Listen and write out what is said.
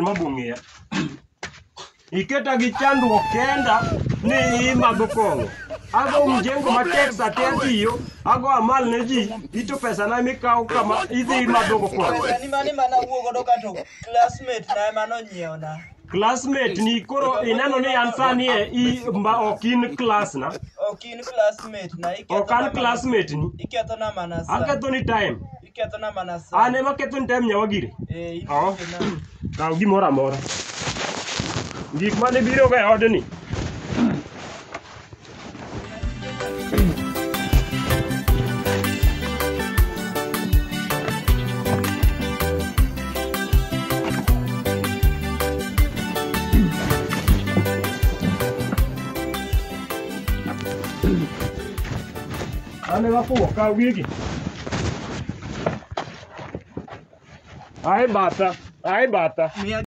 mabung'ia. Iketa gi chandruok kenda ni imadho kong'o. Ago mjengo matek sa tiyo, ago amal ne ji, ito pesa na mikao kama idhi madho kong'o. Pesa ni mani mana wuogo do kato classmate na mano nyiewo na. Classmate ni koro ineno ni an sani okin class na. Okin classmate na iketho. Okan classmate ni. Iketho na mana sa. Aketho ni time. Iketho na mana sa. Ane ma ketho ni time nyawagire. Oo. Kaw gimoro amora. Gik mane biro ga e odni. Ane wafuo kaw gigi. Ai bata.